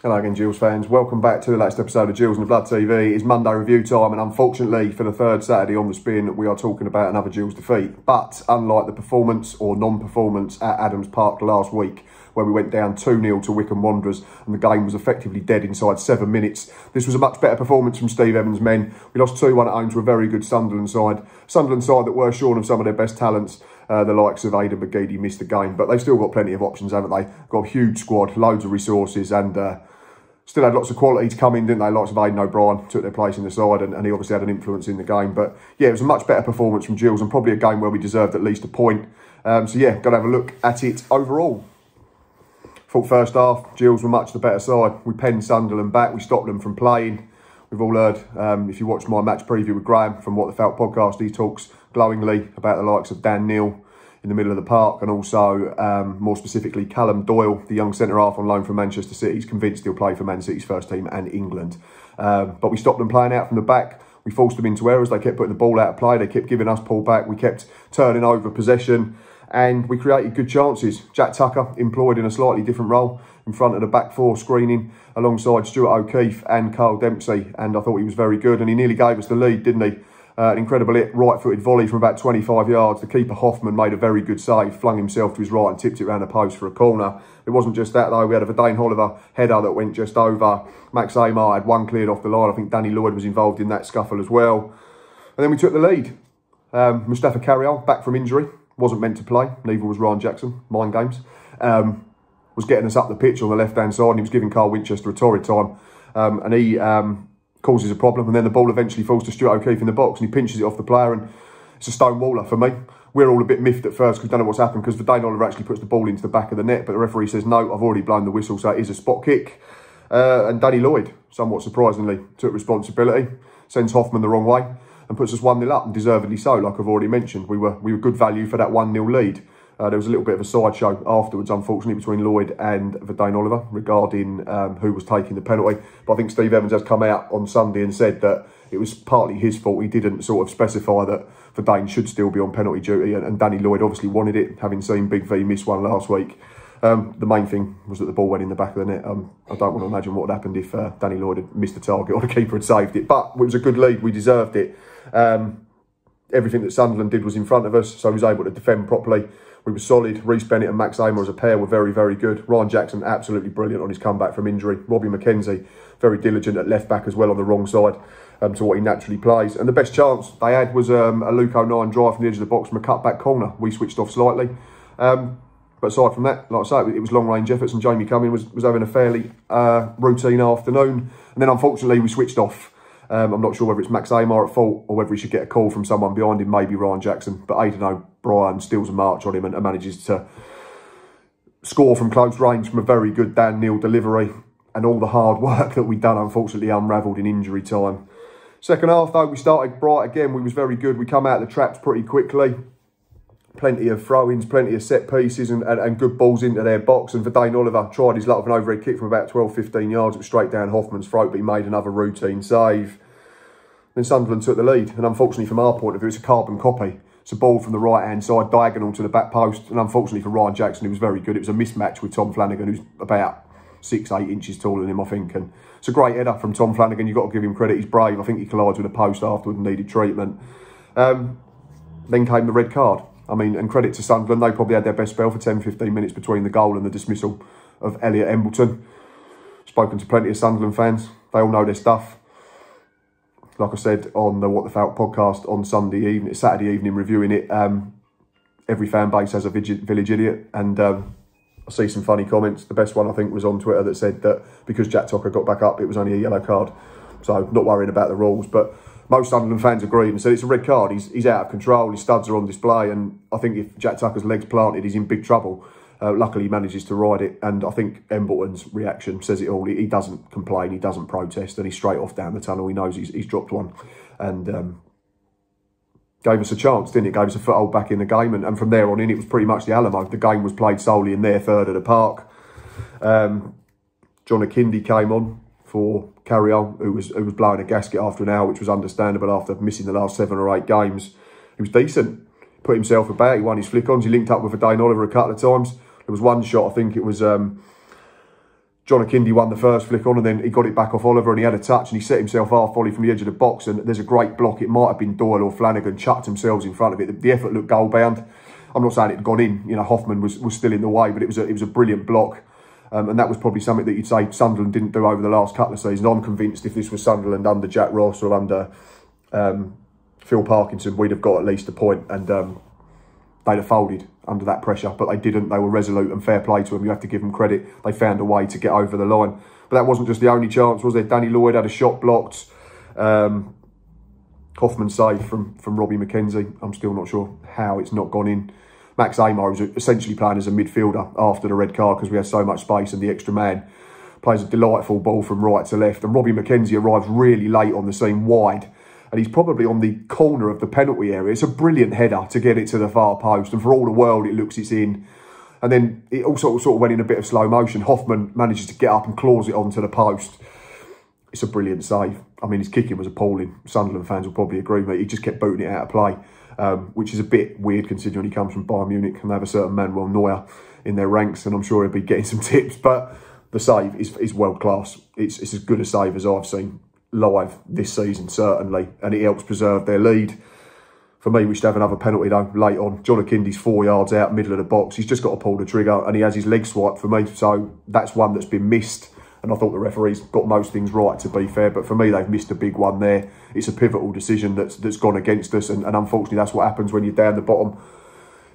Hello again, Gills fans. Welcome back to the latest episode of Gills and the Blood TV. It's Monday review time, and unfortunately, for the third Saturday on the spin, we are talking about another Gills defeat. But unlike the performance or non-performance at Adams Park last week, where we went down 2-0 to Wycombe Wanderers and the game was effectively dead inside 7 minutes, this was a much better performance from Steve Evans' men. We lost 2-1 at home to a very good Sunderland side that were shorn of some of their best talents. The likes of Aidan McGeady missed the game, but they've still got plenty of options, haven't they? Got a huge squad, loads of resources, and still had lots of quality to come in, didn't they? Lots of Aidan O'Brien took their place in the side, and he obviously had an influence in the game. But yeah, it was a much better performance from Gills, and probably a game where we deserved at least a point. So yeah, got to have a look at it overall. Thought first half, Gills were much the better side. We penned Sunderland back, we stopped them from playing. We've all heard, if you watched my match preview with Graham from What the Felt podcast, he talks glowingly about the likes of Dan Neil in the middle of the park, and also more specifically Callum Doyle, the young centre-half on loan from Manchester City. He's convinced he'll play for Man City's first team and England. But we stopped them playing out from the back. We forced them into errors. They kept putting the ball out of play. They kept giving us pull back. We kept turning over possession, and we created good chances. Jack Tucker employed in a slightly different role in front of the back four, screening alongside Stuart O'Keefe and Carl Dempsey, and I thought he was very good, and he nearly gave us the lead, didn't he? An incredible right-footed volley from about 25 yards. The keeper, Hoffman, made a very good save, flung himself to his right and tipped it round the post for a corner. It wasn't just that, though. We had a Verdane Oliver header that went just over. Max Amar had one cleared off the line. I think Danny Lloyd was involved in that scuffle as well. And then we took the lead. Mustafa Carriol, back from injury, wasn't meant to play. Neither was Ryan Jackson, mind games. Was getting us up the pitch on the left-hand side, and he was giving Carl Winchester a torrid time. And he causes a problem, and then the ball eventually falls to Stuart O'Keefe in the box, and he pinches it off the player, and it's a stonewaller for me. We're all a bit miffed at first because we don't know what's happened, because Verdane Oliver actually puts the ball into the back of the net, but the referee says, no, I've already blown the whistle, so it is a spot kick. And Danny Lloyd, somewhat surprisingly, took responsibility, sends Hoffman the wrong way, and puts us 1-0 up, and deservedly so, like I've already mentioned. We were good value for that 1-0 lead. There was a little bit of a sideshow afterwards, unfortunately, between Lloyd and Verdane Oliver regarding who was taking the penalty. But I think Steve Evans has come out on Sunday and said that it was partly his fault. He didn't sort of specify that Verdane should still be on penalty duty, and Danny Lloyd obviously wanted it, having seen Big V miss one last week. The main thing was that the ball went in the back of the net. I don't want to imagine what would happen if Danny Lloyd had missed the target or the keeper had saved it. But it was a good lead. We deserved it. Everything that Sunderland did was in front of us, so he was able to defend properly. We were solid. Reece Bennett and Max Amar as a pair were very, very good. Ryan Jackson, absolutely brilliant on his comeback from injury. Robbie McKenzie, very diligent at left-back as well on the wrong side to what he naturally plays. And the best chance they had was a Luke O'Nien drive from the edge of the box from a cut-back corner. We switched off slightly. But aside from that, like I say, it was long-range efforts, and Jamie Cumming was having a fairly routine afternoon. And then, unfortunately, we switched off. I'm not sure whether it's Max Amar at fault or whether he should get a call from someone behind him, maybe Ryan Jackson. But Aidan O'Brien steals a march on him and manages to score from close range from a very good Dan Neil delivery. And all the hard work that we'd done, unfortunately, unravelled in injury time. Second half, though, we started bright again. We was very good. We come out of the traps pretty quickly. Plenty of throw-ins, plenty of set pieces and good balls into their box. And Verdane Oliver tried his luck with an overhead kick from about 12-15 yards. It was straight down Hoffman's throat, but he made another routine save. Then Sunderland took the lead. And unfortunately, from our point of view, it's a carbon copy. It's a ball from the right-hand side, diagonal to the back post. And unfortunately for Ryan Jackson, he was very good. It was a mismatch with Tom Flanagan, who's about 6-8 inches taller than him, I think. And it's a great header from Tom Flanagan. You've got to give him credit. He's brave. I think he collides with a post afterward and needed treatment. Then came the red card. I mean, and credit to Sunderland, they probably had their best spell for 10-15 minutes between the goal and the dismissal of Elliot Embleton. Spoken to plenty of Sunderland fans. They all know their stuff. Like I said on the What the Felt podcast on Saturday evening, reviewing it, every fan base has a village idiot. And I see some funny comments. The best one, I think, was on Twitter that said that because Jack Tucker got back up, it was only a yellow card. So not worrying about the rules. But most Sunderland fans agreed and said it's a red card. He's out of control. His studs are on display. And I think if Jack Tucker's legs planted, he's in big trouble. Luckily, he manages to ride it. And I think Embleton's reaction says it all. He doesn't complain. He doesn't protest. And he's straight off down the tunnel. He knows he's dropped one. And gave us a chance, didn't it? Gave us a foothold back in the game. And from there on in, it was pretty much the Alamo. The game was played solely in their third of the park. John Akindi came on for Carriol, who was blowing a gasket after an hour, which was understandable after missing the last 7 or 8 games. He was decent. Put himself about. He won his flick-ons. He linked up with Verdane Oliver a couple of times. There was one shot, I think it was John Akindi won the first flick on, and then he got it back off Oliver, and he had a touch, and he set himself half volley from the edge of the box, and there's a great block. It might have been Doyle or Flanagan, chucked themselves in front of it. The effort looked goal bound. I'm not saying it had gone in. You know, Hoffman was still in the way, but it was a brilliant block. And that was probably something that you'd say Sunderland didn't do over the last couple of seasons. I'm convinced if this was Sunderland under Jack Ross or under Phil Parkinson, we'd have got at least a point, and they'd have folded under that pressure, but they didn't. They were resolute, and fair play to them. You have to give them credit. They found a way to get over the line. But that wasn't just the only chance, was there? Danny Lloyd had a shot blocked. Hoffman saved from Robbie McKenzie. I'm still not sure how it's not gone in. Max Amar was essentially playing as a midfielder after the red card because we had so much space, and the extra man plays a delightful ball from right to left. And Robbie McKenzie arrives really late on the scene, wide, and he's probably on the corner of the penalty area. It's a brilliant header to get it to the far post, and for all the world it looks it's in. And then it also sort of went in a bit of slow motion. Hoffman manages to get up and claws it onto the post. It's a brilliant save. I mean, his kicking was appalling. Sunderland fans will probably agree with me. He just kept booting it out of play, which is a bit weird considering he comes from Bayern Munich and they have a certain Manuel Neuer in their ranks, and I'm sure he'll be getting some tips. But the save is world class. It's as good a save as I've seen live this season, certainly, and it helps preserve their lead. For me, we should have another penalty though late on. John Akindi's 4 yards out, middle of the box. He's just got to pull the trigger, and he has his leg swipe for me. So that's one that's been missed. And I thought the referees got most things right, to be fair. But for me, they've missed a big one there. It's a pivotal decision that's gone against us. And unfortunately, that's what happens when you're down the bottom.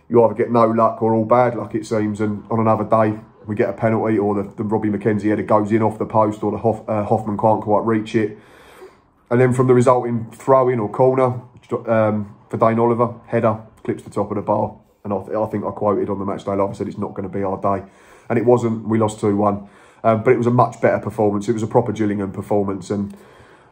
You either get no luck or all bad luck, it seems. And on another day, we get a penalty, or the Robbie McKenzie header goes in off the post, or the Hoffman can't quite reach it. And then from the resulting throw-in or corner, for Dane Oliver, header, clips the top of the bar. And I think I quoted on the match day live, I said it's not going to be our day. And it wasn't. We lost 2-1. But it was a much better performance. It was a proper Gillingham performance. And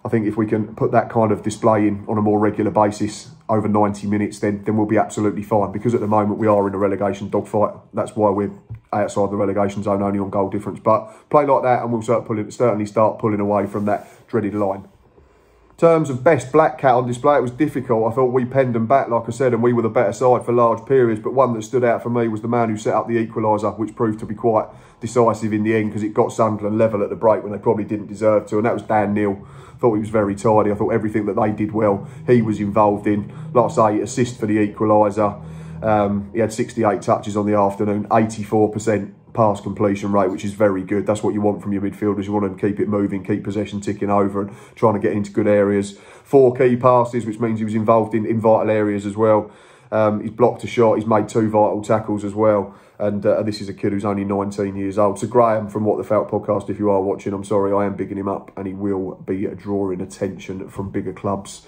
I think if we can put that kind of display in on a more regular basis over 90 minutes, then we'll be absolutely fine. Because at the moment we are in a relegation dogfight. That's why we're outside the relegation zone, only on goal difference. But play like that and we'll certainly start pulling away from that dreaded line. In terms of best black cat on display, it was difficult. I thought we penned them back, like I said, and we were the better side for large periods. But one that stood out for me was the man who set up the equaliser, which proved to be quite decisive in the end because it got Sunderland level at the break when they probably didn't deserve to, and that was Dan Neil. I thought he was very tidy. I thought everything that they did well, he was involved in. Like I say, assist for the equaliser. He had 68 touches on the afternoon, 84% pass completion rate, which is very good. That's what you want from your midfielders. You want them to keep it moving, keep possession ticking over and trying to get into good areas. 4 key passes, which means he was involved in vital areas as well. He's blocked a shot. He's made 2 vital tackles as well. And this is a kid who's only 19 years old. So Graham from What the Felt podcast, if you are watching, I'm sorry, I am bigging him up, and he will be drawing attention from bigger clubs,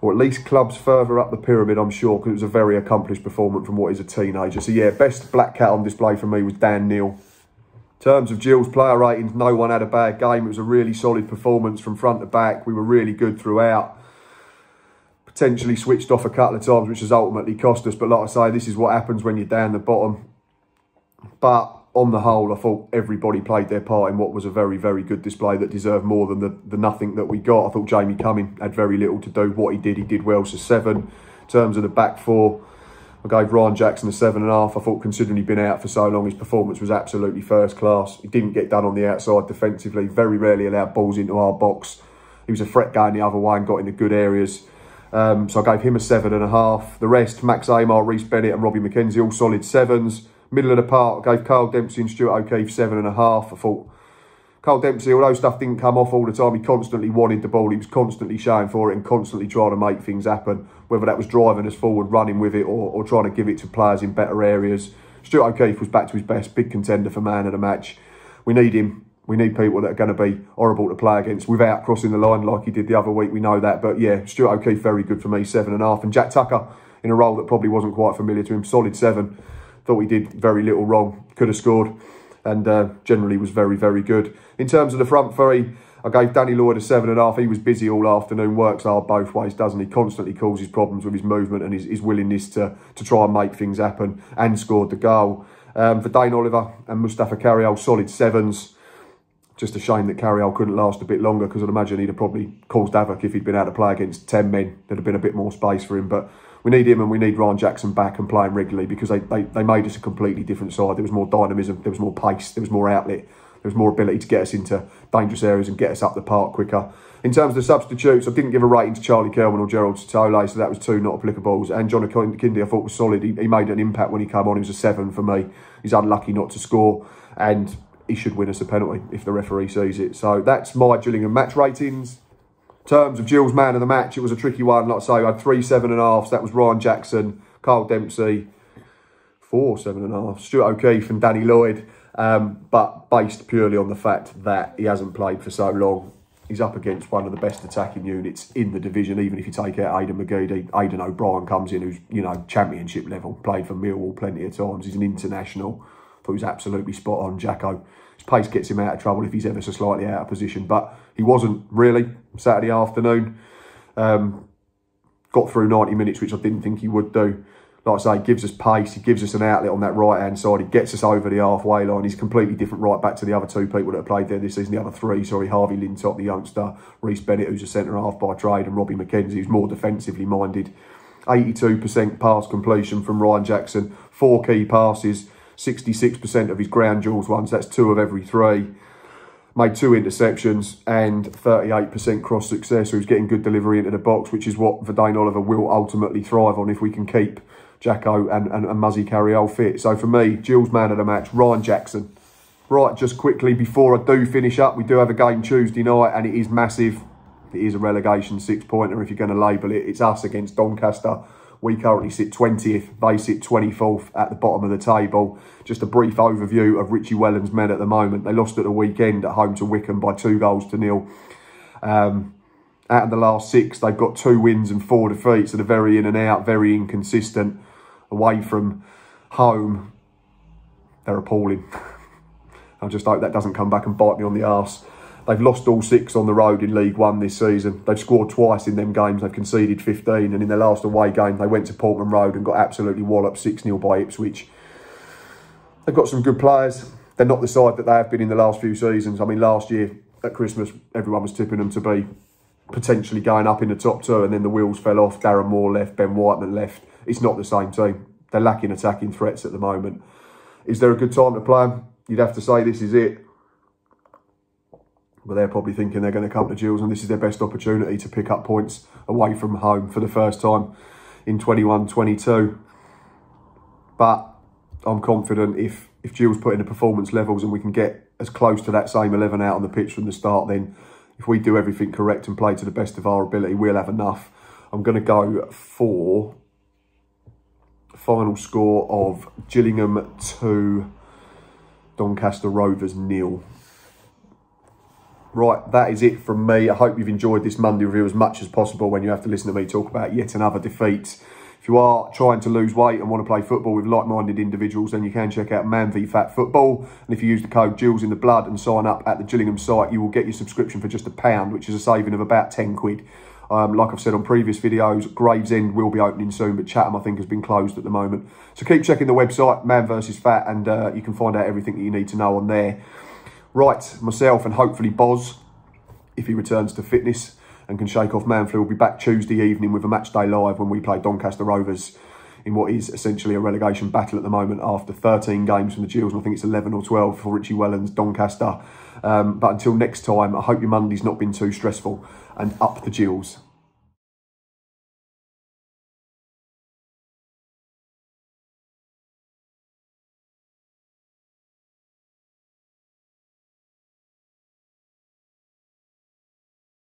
or at least clubs further up the pyramid, I'm sure, because it was a very accomplished performance from what is a teenager. So yeah, best black cat on display for me was Dan Neil. In terms of Gills player ratings, no one had a bad game. It was a really solid performance from front to back. We were really good throughout. Potentially switched off a couple of times, which has ultimately cost us. But like I say, this is what happens when you're down the bottom. But on the whole, I thought everybody played their part in what was a very, very good display that deserved more than the nothing that we got. I thought Jamie Cumming had very little to do. What he did well. So 7. In terms of the back 4, I gave Ryan Jackson a 7.5. I thought, considering he'd been out for so long, his performance was absolutely first class. He didn't get done on the outside defensively. Very rarely allowed balls into our box. He was a threat going the other way and got into good areas. So I gave him a 7.5. The rest, Max Amar, Reece Bennett and Robbie McKenzie, all solid 7s. Middle of the park, I gave Carl Dempsey and Stuart O'Keefe 7.5. I thought Carl Dempsey, although stuff didn't come off all the time, he constantly wanted the ball. He was constantly showing for it and constantly trying to make things happen, whether that was driving us forward, running with it, or trying to give it to players in better areas. Stuart O'Keefe was back to his best, big contender for man of the match. We need him. We need people that are going to be horrible to play against without crossing the line like he did the other week. We know that. But yeah, Stuart O'Keefe, very good for me, 7.5. And Jack Tucker, in a role that probably wasn't quite familiar to him, solid 7. Thought he did very little wrong, could have scored, and generally was very, very good. In terms of the front 3, I gave Danny Lloyd a 7.5. He was busy all afternoon, works hard both ways, doesn't he? Constantly causes problems with his movement and his willingness to try and make things happen, and scored the goal. For Dane Oliver and Mustafa Carriel, solid 7s. Just a shame that Carriel couldn't last a bit longer, because I'd imagine he'd have probably caused havoc if he'd been able to play against 10 men. There'd have been a bit more space for him, but we need him and we need Ryan Jackson back and playing regularly, because they made us a completely different side. There was more dynamism, there was more pace, there was more outlet. There was more ability to get us into dangerous areas and get us up the park quicker. In terms of the substitutes, I didn't give a rating to Charlie Kelman or Gerald Totole, so that was 2 not applicables. And John Kindi, I thought, was solid. He made an impact when he came on. He was a 7 for me. He's unlucky not to score, and he should win us a penalty if the referee sees it. So that's my Gillingham match ratings. In terms of Gills' man of the match, it was a tricky one. Like I say, I had 3 7.5s. That was Ryan Jackson, Carl Dempsey, 4 7.5, Stuart O'Keefe and Danny Lloyd. But based purely on the fact that he hasn't played for so long. He's up against one of the best attacking units in the division, even if you take out Aidan McGeady. Aidan O'Brien comes in, who's, you know, championship level, played for Millwall plenty of times. He's an international. Thought he was absolutely spot on, Jacko. His pace gets him out of trouble if he's ever so slightly out of position, but he wasn't really Saturday afternoon. Got through 90 minutes, which I didn't think he would do. Like I say, gives us pace, he gives us an outlet on that right-hand side, he gets us over the halfway line. He's completely different right back to the other 2 people that have played there this season, the other 3, sorry, Harvey Lintop, the youngster, Reece Bennett, who's a centre-half by trade, and Robbie McKenzie, who's more defensively minded. 82% pass completion from Ryan Jackson, 4 key passes, 66% of his ground duels ones, that's 2 of every 3. Made 2 interceptions and 38% cross success, so he's getting good delivery into the box, which is what Verdane Oliver will ultimately thrive on if we can keep Jacko and Muzzy Carriel fit. So for me, Gills' man of the match, Ryan Jackson. Right, just quickly, before I do finish up, we do have a game Tuesday night, and it is massive. It is a relegation 6-pointer, if you're going to label it. It's us against Doncaster. We currently sit 20th. They sit 24th at the bottom of the table. Just a brief overview of Richie Wellens' men at the moment. They lost at the weekend at home to Wickham by 2-0. Out of the last 6, they've got 2 wins and 4 defeats. So they're very in and out, very inconsistent. Away from home, they're appalling. I just hope that doesn't come back and bite me on the arse. They've lost all 6 on the road in League One this season. They've scored twice in them games. They've conceded 15. And in their last away game, they went to Portman Road and got absolutely walloped 6-0 by Ipswich. They've got some good players. They're not the side that they have been in the last few seasons. I mean, last year at Christmas, everyone was tipping them to be potentially going up in the top 2, and then the wheels fell off. Darren Moore left, Ben Whiteman left. It's not the same team. They're lacking attacking threats at the moment. Is there a good time to play them? You'd have to say this is it. But they're probably thinking they're going to come to Gills, and this is their best opportunity to pick up points away from home for the first time in 21-22. But I'm confident if Gills put in the performance levels and we can get as close to that same 11 out on the pitch from the start, then if we do everything correct and play to the best of our ability, we'll have enough. I'm going to go for final score of Gillingham 2, Doncaster Rovers 0. Right, that is it from me. I hope you've enjoyed this Monday review as much as possible when you have to listen to me talk about yet another defeat. If you are trying to lose weight and want to play football with like-minded individuals, then you can check out Man v Fat Football. And if you use the code Gills in the Blood and sign up at the Gillingham site, you will get your subscription for just £1, which is a saving of about 10 quid. Like I've said on previous videos, Gravesend will be opening soon, but Chatham, I think, has been closed at the moment. So keep checking the website, Man vs Fat, and you can find out everything that you need to know on there. Right, myself and hopefully Boz, if he returns to fitness and can shake off man flu, will be back Tuesday evening with a match day live when we play Doncaster Rovers in what is essentially a relegation battle at the moment after 13 games from the Gills, and I think it's 11 or 12 for Richie Wellens, Doncaster. But until next time, I hope your Monday's not been too stressful, and up the Gills.